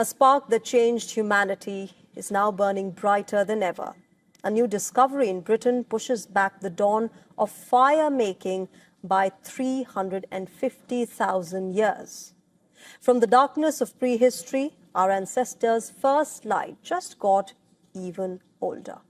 A spark that changed humanity is now burning brighter than ever. A new discovery in Britain pushes back the dawn of fire making by 350,000 years. From the darkness of prehistory, our ancestors' first light just got even older.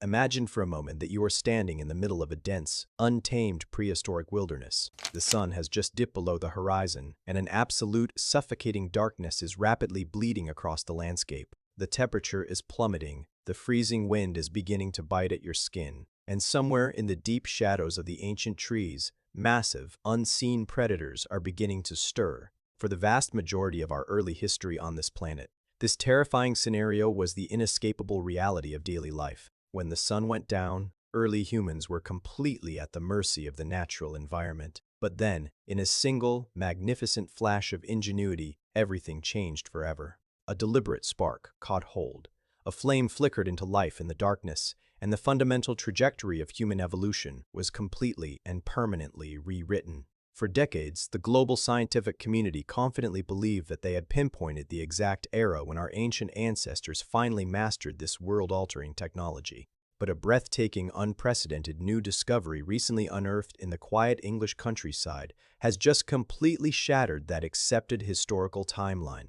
Imagine for a moment that you are standing in the middle of a dense, untamed prehistoric wilderness. The sun has just dipped below the horizon, and an absolute, suffocating darkness is rapidly bleeding across the landscape. The temperature is plummeting, the freezing wind is beginning to bite at your skin, and somewhere in the deep shadows of the ancient trees, massive, unseen predators are beginning to stir. For the vast majority of our early history on this planet, this terrifying scenario was the inescapable reality of daily life. When the sun went down, early humans were completely at the mercy of the natural environment. But then, in a single, magnificent flash of ingenuity, everything changed forever. A deliberate spark caught hold. A flame flickered into life in the darkness, and the fundamental trajectory of human evolution was completely and permanently rewritten. For decades, the global scientific community confidently believed that they had pinpointed the exact era when our ancient ancestors finally mastered this world-altering technology. But a breathtaking, unprecedented new discovery recently unearthed in the quiet English countryside has just completely shattered that accepted historical timeline.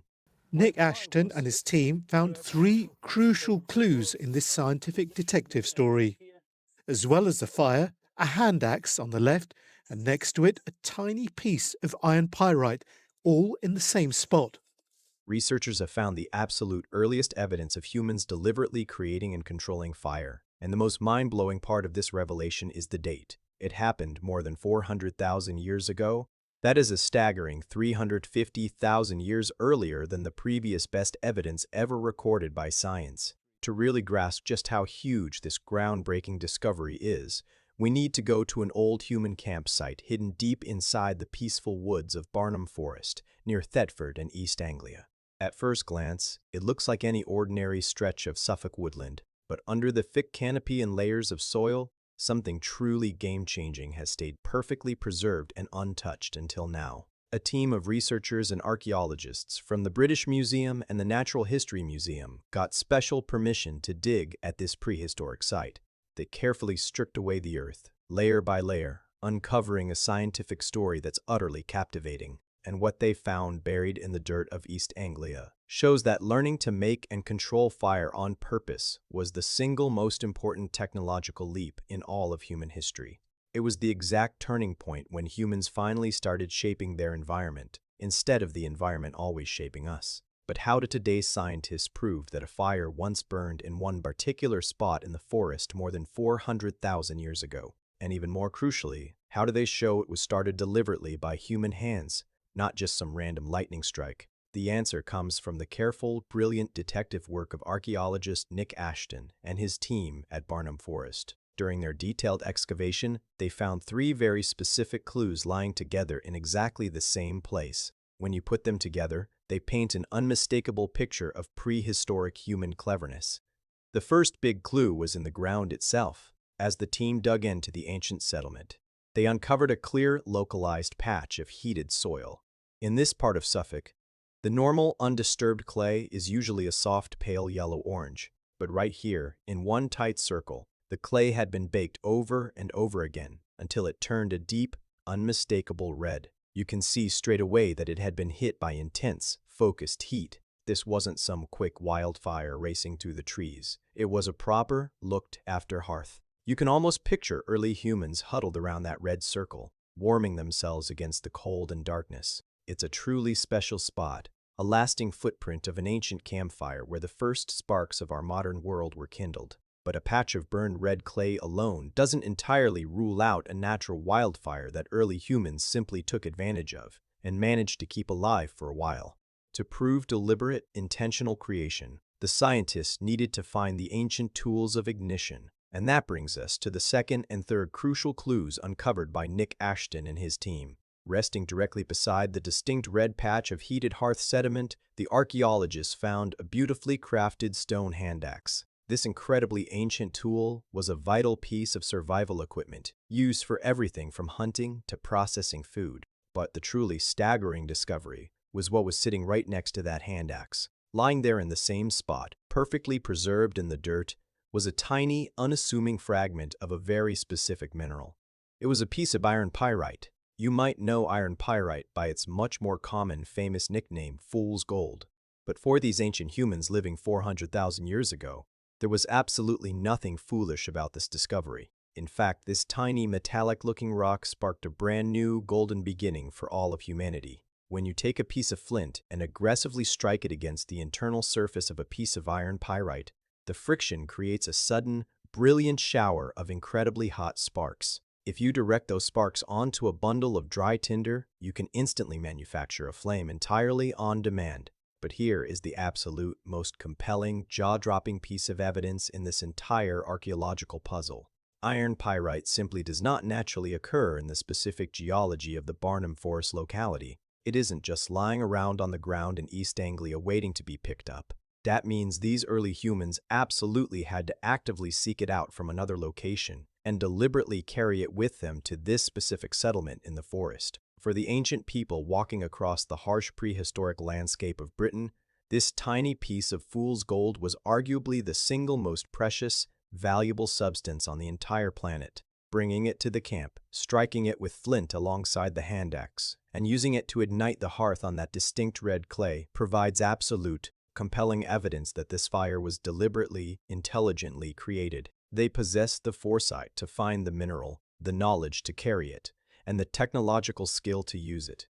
Nick Ashton and his team found three crucial clues in this scientific detective story. As well as the fire, a hand axe on the left, and next to it a tiny piece of iron pyrite, all in the same spot. Researchers have found the absolute earliest evidence of humans deliberately creating and controlling fire. And the most mind-blowing part of this revelation is the date. It happened more than 400,000 years ago. That is a staggering 350,000 years earlier than the previous best evidence ever recorded by science. To really grasp just how huge this groundbreaking discovery is, we need to go to an old human campsite hidden deep inside the peaceful woods of Barnham Forest, near Thetford in East Anglia. At first glance, it looks like any ordinary stretch of Suffolk woodland, but under the thick canopy and layers of soil, something truly game-changing has stayed perfectly preserved and untouched until now. A team of researchers and archaeologists from the British Museum and the Natural History Museum got special permission to dig at this prehistoric site. They carefully stripped away the earth, layer by layer, uncovering a scientific story that's utterly captivating. And what they found buried in the dirt of East Anglia shows that learning to make and control fire on purpose was the single most important technological leap in all of human history. It was the exact turning point when humans finally started shaping their environment, instead of the environment always shaping us. But how do today's scientists prove that a fire once burned in one particular spot in the forest more than 400,000 years ago? And even more crucially, how do they show it was started deliberately by human hands, not just some random lightning strike? The answer comes from the careful, brilliant detective work of archaeologist Nick Ashton and his team at Barnham Forest. During their detailed excavation, they found three very specific clues lying together in exactly the same place. When you put them together, they paint an unmistakable picture of prehistoric human cleverness. The first big clue was in the ground itself. As the team dug into the ancient settlement, they uncovered a clear, localized patch of heated soil. In this part of Suffolk, the normal, undisturbed clay is usually a soft, pale yellow-orange, but right here, in one tight circle, the clay had been baked over and over again until it turned a deep, unmistakable red. You can see straight away that it had been hit by intense, focused heat. This wasn't some quick wildfire racing through the trees. It was a proper, looked-after hearth. You can almost picture early humans huddled around that red circle, warming themselves against the cold and darkness. It's a truly special spot, a lasting footprint of an ancient campfire where the first sparks of our modern world were kindled. But a patch of burned red clay alone doesn't entirely rule out a natural wildfire that early humans simply took advantage of and managed to keep alive for a while. To prove deliberate, intentional creation, the scientists needed to find the ancient tools of ignition. And that brings us to the second and third crucial clues uncovered by Nick Ashton and his team. Resting directly beside the distinct red patch of heated hearth sediment, the archaeologists found a beautifully crafted stone hand axe. This incredibly ancient tool was a vital piece of survival equipment, used for everything from hunting to processing food. But the truly staggering discovery was what was sitting right next to that hand axe. Lying there in the same spot, perfectly preserved in the dirt, was a tiny, unassuming fragment of a very specific mineral. It was a piece of iron pyrite. You might know iron pyrite by its much more common, famous nickname, fool's gold. But for these ancient humans living 400,000 years ago, there was absolutely nothing foolish about this discovery. In fact, this tiny, metallic-looking rock sparked a brand new, golden beginning for all of humanity. When you take a piece of flint and aggressively strike it against the internal surface of a piece of iron pyrite, the friction creates a sudden, brilliant shower of incredibly hot sparks. If you direct those sparks onto a bundle of dry tinder, you can instantly manufacture a flame entirely on demand. But here is the absolute, most compelling, jaw-dropping piece of evidence in this entire archaeological puzzle. Iron pyrite simply does not naturally occur in the specific geology of the Barnham Forest locality. It isn't just lying around on the ground in East Anglia waiting to be picked up. That means these early humans absolutely had to actively seek it out from another location and deliberately carry it with them to this specific settlement in the forest. For the ancient people walking across the harsh prehistoric landscape of Britain, this tiny piece of fool's gold was arguably the single most precious, valuable substance on the entire planet. Bringing it to the camp, striking it with flint alongside the hand axe, and using it to ignite the hearth on that distinct red clay provides absolute, compelling evidence that this fire was deliberately, intelligently created. They possessed the foresight to find the mineral, the knowledge to carry it, and the technological skill to use it.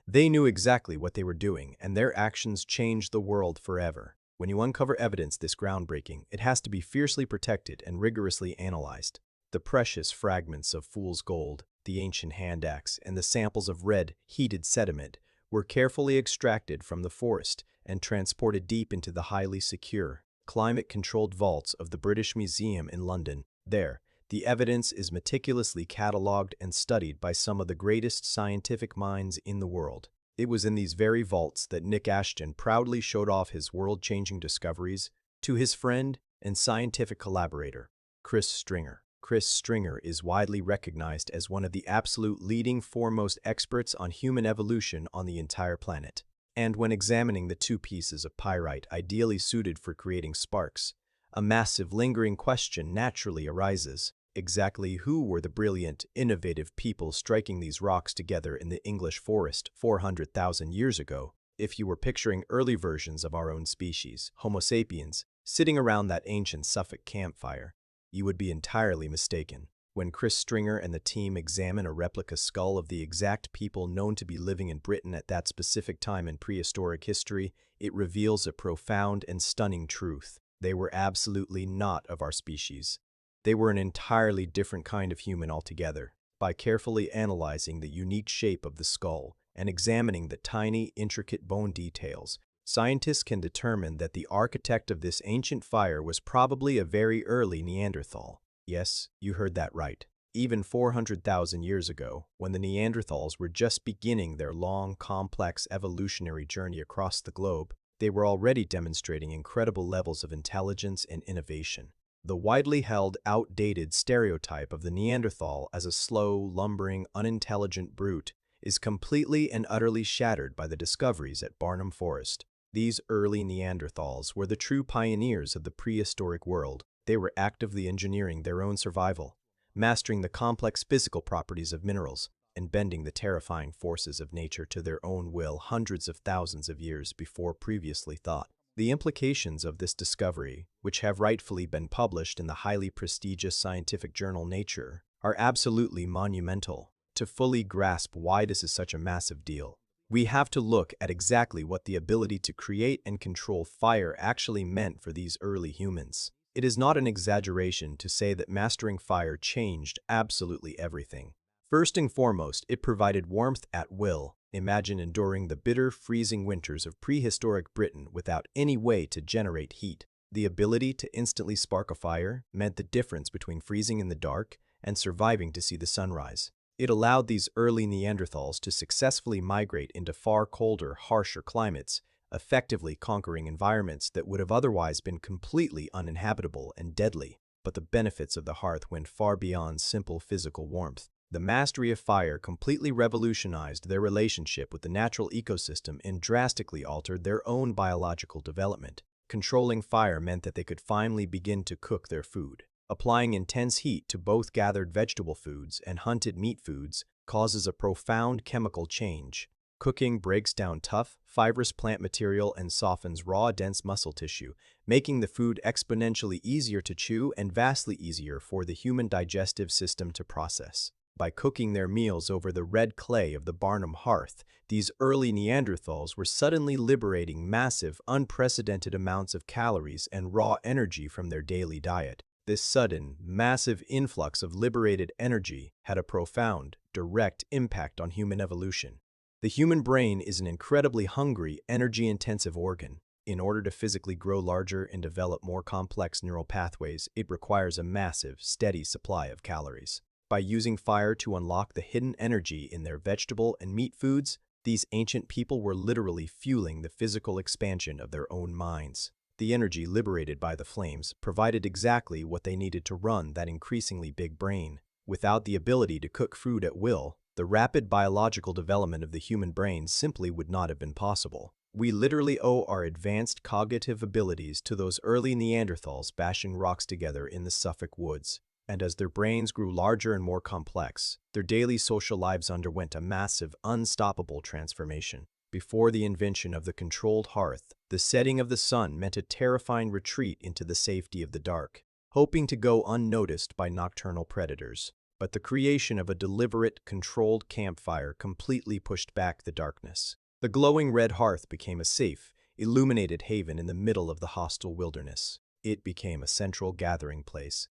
They knew exactly what they were doing, and their actions changed the world forever. When you uncover evidence this groundbreaking, it has to be fiercely protected and rigorously analyzed. The precious fragments of fool's gold, the ancient hand axe, and the samples of red, heated sediment were carefully extracted from the forest and transported deep into the highly secure, climate-controlled vaults of the British Museum in London. There, the evidence is meticulously catalogued and studied by some of the greatest scientific minds in the world. It was in these very vaults that Nick Ashton proudly showed off his world-changing discoveries to his friend and scientific collaborator, Chris Stringer. Chris Stringer is widely recognized as one of the absolute leading foremost experts on human evolution on the entire planet. And when examining the two pieces of pyrite ideally suited for creating sparks, a massive lingering question naturally arises. Exactly who were the brilliant, innovative people striking these rocks together in the English forest 400,000 years ago? If you were picturing early versions of our own species, Homo sapiens, sitting around that ancient Suffolk campfire, you would be entirely mistaken. When Chris Stringer and the team examine a replica skull of the exact people known to be living in Britain at that specific time in prehistoric history, it reveals a profound and stunning truth. They were absolutely not of our species. They were an entirely different kind of human altogether. By carefully analyzing the unique shape of the skull and examining the tiny, intricate bone details, scientists can determine that the architect of this ancient fire was probably a very early Neanderthal. Yes, you heard that right. Even 400,000 years ago, when the Neanderthals were just beginning their long, complex evolutionary journey across the globe, they were already demonstrating incredible levels of intelligence and innovation. The widely held, outdated stereotype of the Neanderthal as a slow, lumbering, unintelligent brute is completely and utterly shattered by the discoveries at Barnham Forest. These early Neanderthals were the true pioneers of the prehistoric world. They were actively engineering their own survival, mastering the complex physical properties of minerals, and bending the terrifying forces of nature to their own will hundreds of thousands of years before previously thought. The implications of this discovery, which have rightfully been published in the highly prestigious scientific journal Nature, are absolutely monumental. To fully grasp why this is such a massive deal, we have to look at exactly what the ability to create and control fire actually meant for these early humans. It is not an exaggeration to say that mastering fire changed absolutely everything. First and foremost, it provided warmth at will. Imagine enduring the bitter, freezing winters of prehistoric Britain without any way to generate heat. The ability to instantly spark a fire meant the difference between freezing in the dark and surviving to see the sunrise. It allowed these early Neanderthals to successfully migrate into far colder, harsher climates, effectively conquering environments that would have otherwise been completely uninhabitable and deadly. But the benefits of the hearth went far beyond simple physical warmth. The mastery of fire completely revolutionized their relationship with the natural ecosystem and drastically altered their own biological development. Controlling fire meant that they could finally begin to cook their food. Applying intense heat to both gathered vegetable foods and hunted meat foods causes a profound chemical change. Cooking breaks down tough, fibrous plant material and softens raw, dense muscle tissue, making the food exponentially easier to chew and vastly easier for the human digestive system to process. By cooking their meals over the red clay of the Barnham hearth, these early Neanderthals were suddenly liberating massive, unprecedented amounts of calories and raw energy from their daily diet. This sudden, massive influx of liberated energy had a profound, direct impact on human evolution. The human brain is an incredibly hungry, energy-intensive organ. In order to physically grow larger and develop more complex neural pathways, it requires a massive, steady supply of calories. By using fire to unlock the hidden energy in their vegetable and meat foods, these ancient people were literally fueling the physical expansion of their own minds. The energy liberated by the flames provided exactly what they needed to run that increasingly big brain. Without the ability to cook food at will, the rapid biological development of the human brain simply would not have been possible. We literally owe our advanced cognitive abilities to those early Neanderthals bashing rocks together in the Suffolk woods. And as their brains grew larger and more complex, their daily social lives underwent a massive, unstoppable transformation. Before the invention of the controlled hearth, the setting of the sun meant a terrifying retreat into the safety of the dark, hoping to go unnoticed by nocturnal predators. But the creation of a deliberate, controlled campfire completely pushed back the darkness. The glowing red hearth became a safe, illuminated haven in the middle of the hostile wilderness. It became a central gathering place.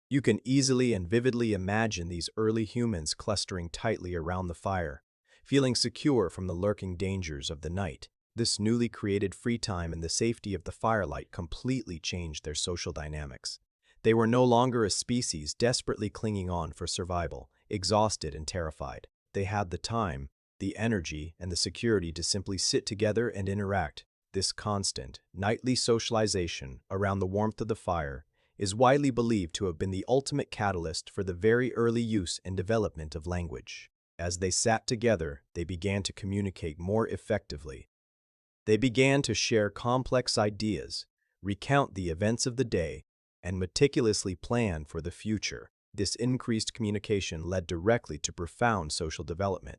You can easily and vividly imagine these early humans clustering tightly around the fire, feeling secure from the lurking dangers of the night. This newly created free time and the safety of the firelight completely changed their social dynamics. They were no longer a species desperately clinging on for survival, exhausted and terrified. They had the time, the energy, and the security to simply sit together and interact. This constant, nightly socialization around the warmth of the fire is widely believed to have been the ultimate catalyst for the very early use and development of language. As they sat together, they began to communicate more effectively. They began to share complex ideas, recount the events of the day, and meticulously plan for the future. This increased communication led directly to profound social development.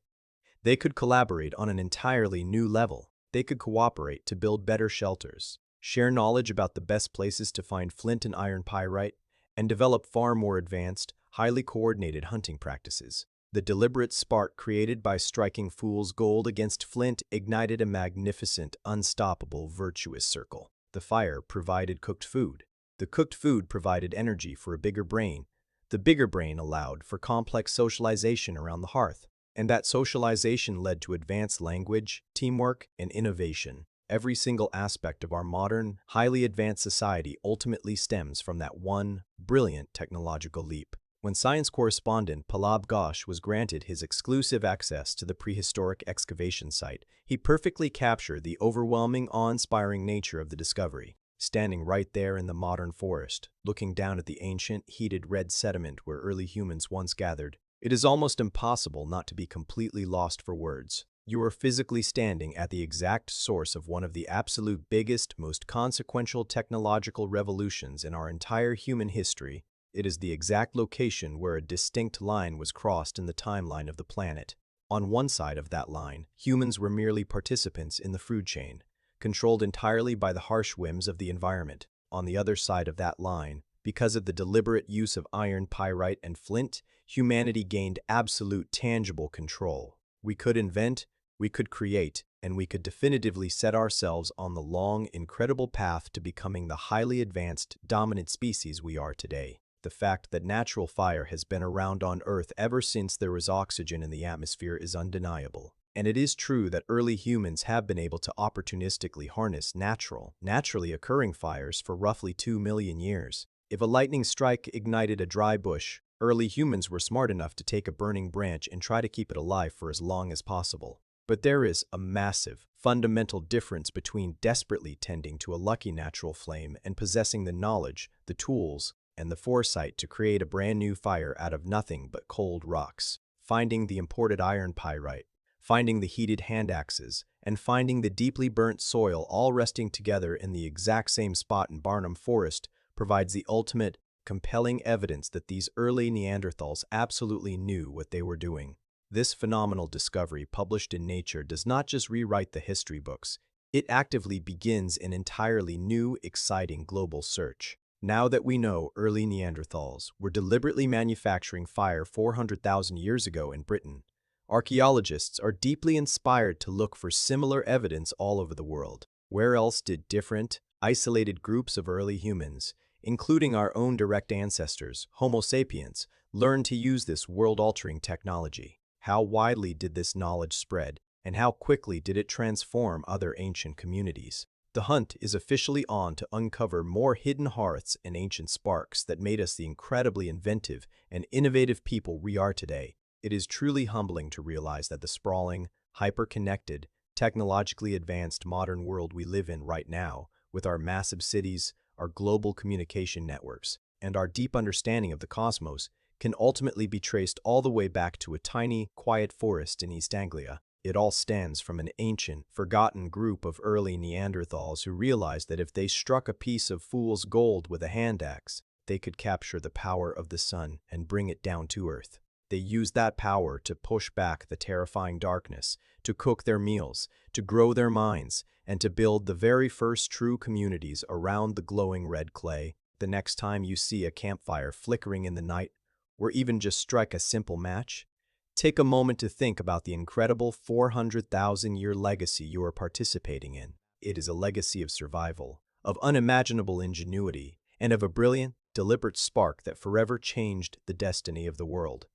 They could collaborate on an entirely new level. They could cooperate to build better shelters, share knowledge about the best places to find flint and iron pyrite, and develop far more advanced, highly coordinated hunting practices. The deliberate spark created by striking fool's gold against flint ignited a magnificent, unstoppable, virtuous circle. The fire provided cooked food. The cooked food provided energy for a bigger brain. The bigger brain allowed for complex socialization around the hearth. And that socialization led to advanced language, teamwork, and innovation. Every single aspect of our modern, highly advanced society ultimately stems from that one brilliant technological leap. When science correspondent Palav Ghosh was granted his exclusive access to the prehistoric excavation site, he perfectly captured the overwhelming, awe-inspiring nature of the discovery. Standing right there in the modern forest, looking down at the ancient, heated red sediment where early humans once gathered, it is almost impossible not to be completely lost for words. You are physically standing at the exact source of one of the absolute biggest, most consequential technological revolutions in our entire human history. It is the exact location where a distinct line was crossed in the timeline of the planet. On one side of that line, humans were merely participants in the food chain, controlled entirely by the harsh whims of the environment. On the other side of that line, because of the deliberate use of iron, pyrite, and flint, humanity gained absolute tangible control. We could invent, we could create, and we could definitively set ourselves on the long, incredible path to becoming the highly advanced, dominant species we are today. The fact that natural fire has been around on Earth ever since there was oxygen in the atmosphere is undeniable. And it is true that early humans have been able to opportunistically harness naturally occurring fires for roughly 2 million years. If a lightning strike ignited a dry bush, early humans were smart enough to take a burning branch and try to keep it alive for as long as possible. But there is a massive, fundamental difference between desperately tending to a lucky natural flame and possessing the knowledge, the tools, and the foresight to create a brand new fire out of nothing but cold rocks. finding the imported iron pyrite, finding the heated hand axes, and finding the deeply burnt soil all resting together in the exact same spot in Barnham Forest provides the ultimate, compelling evidence that these early Neanderthals absolutely knew what they were doing. This phenomenal discovery published in Nature does not just rewrite the history books, it actively begins an entirely new, exciting global search. Now that we know early Neanderthals were deliberately manufacturing fire 400,000 years ago in Britain, archaeologists are deeply inspired to look for similar evidence all over the world. Where else did different, isolated groups of early humans, including our own direct ancestors, Homo sapiens, learn to use this world-altering technology? How widely did this knowledge spread, and how quickly did it transform other ancient communities? The hunt is officially on to uncover more hidden hearths and ancient sparks that made us the incredibly inventive and innovative people we are today. It is truly humbling to realize that the sprawling, hyper-connected, technologically advanced modern world we live in right now, with our massive cities, our global communication networks, and our deep understanding of the cosmos, can ultimately be traced all the way back to a tiny, quiet forest in East Anglia. It all stems from an ancient, forgotten group of early Neanderthals who realized that if they struck a piece of fool's gold with a hand axe, they could capture the power of the sun and bring it down to earth. They used that power to push back the terrifying darkness, to cook their meals, to grow their minds, and to build the very first true communities around the glowing red clay. The next time you see a campfire flickering in the night, or even just strike a simple match, take a moment to think about the incredible 400,000-year legacy you are participating in. It is a legacy of survival, of unimaginable ingenuity, and of a brilliant, deliberate spark that forever changed the destiny of the world.